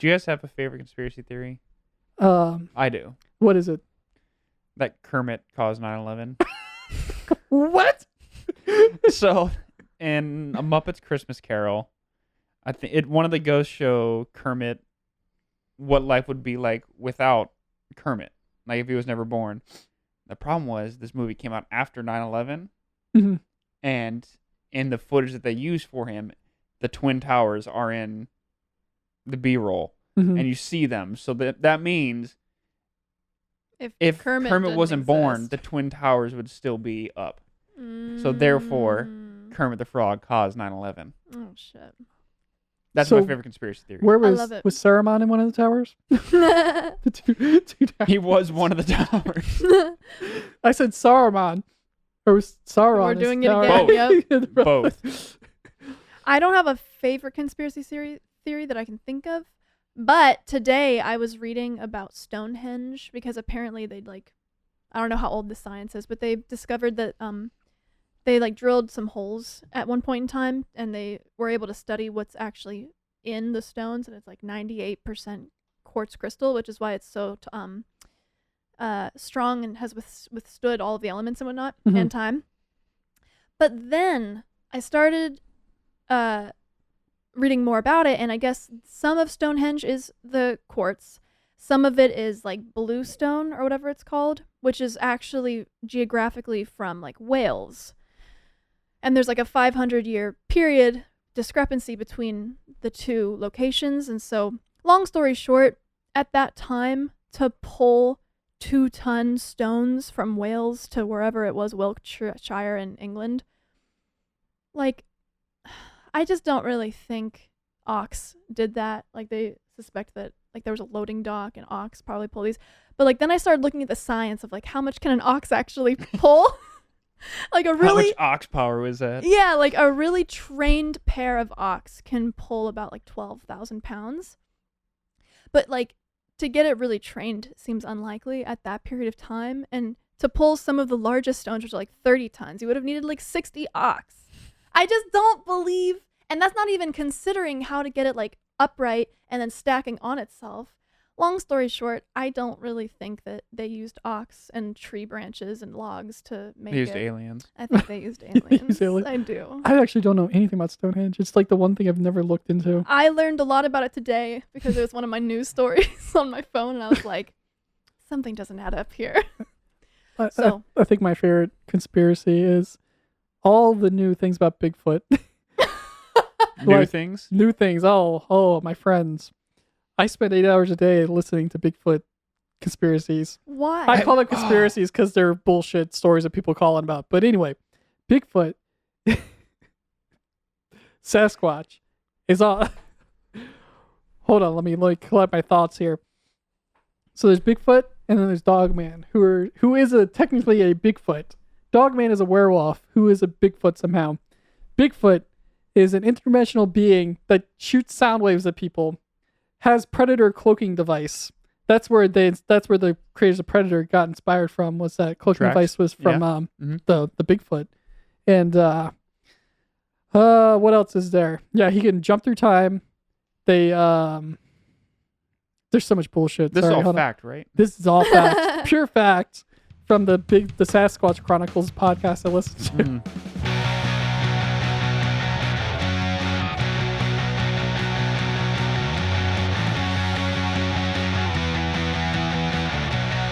Do you guys have a favorite conspiracy theory? I do. What is it? That Kermit caused 9/11. What? So, in A Muppet's Christmas Carol, I think one of the ghosts show Kermit what life would be like without Kermit, like if he was never born. The problem was this movie came out after 9/11, Mm-hmm. and in the footage that they used for him, the Twin Towers are in the B-roll, Mm-hmm. and you see them. So that means if Kermit Kermit wasn't born, exist. the Twin Towers would still be up. So therefore, Kermit the Frog caused 9/11. Oh shit. That's So my favorite conspiracy theory. Where I was love it. Saruman in one of the towers? The two towers. He was one of the towers. I said Saruman. Or was Sauron? We're is doing it tower. again, Both. I don't have a favorite conspiracy theory that I can think of, but today I was reading about Stonehenge because apparently they'd I don't know how old the science is, but they discovered that they drilled some holes at one point in time and they were able to study what's actually in the stones, and it's 98% quartz crystal, which is why it's so strong and has withstood all of the elements and whatnot and time. But then I started reading more about it, and I guess some of Stonehenge is the quartz. Some of it is bluestone or whatever it's called, which is actually geographically from Wales. And there's a 500-year period discrepancy between the two locations. And so, long story short, at that time, to pull 2-ton stones from Wales to wherever it was, Wiltshire in England, I just don't really think ox did that. They suspect that there was a loading dock and ox probably pulled these. But then I started looking at the science of how much can an ox actually pull? How much ox power was that? Yeah, a really trained pair of ox can pull about 12,000 pounds. But to get it really trained seems unlikely at that period of time. And to pull some of the largest stones, which are 30 tons, you would have needed 60 ox. I just don't believe, and that's not even considering how to get it upright and then stacking on itself. Long story short, I don't really think that they used ox and tree branches and logs to make it. They used aliens. I think they used aliens. I do. I actually don't know anything about Stonehenge. It's the one thing I've never looked into. I learned a lot about it today because it was one of my news stories on my phone, and I was like, something doesn't add up here. I think my favorite conspiracy is all the new things about Bigfoot. New things? New things. Oh, my friends. I spend 8 hours a day listening to Bigfoot conspiracies. Why? I call them conspiracies because they're bullshit stories that people call on about. But anyway, Bigfoot, Sasquatch is all. Hold on, let me collect my thoughts here. So there's Bigfoot, and then there's Dogman, who is technically a Bigfoot. Dogman is a werewolf who is a Bigfoot somehow. Bigfoot is an interdimensional being that shoots sound waves at people, has predator cloaking device. That's where the creators of Predator got inspired from. Was that cloaking device was from the Bigfoot, and what else is there? Yeah, he can jump through time. They there's so much bullshit. This is all fact, right? This is all fact, pure fact from the Sasquatch Chronicles podcast I listened to.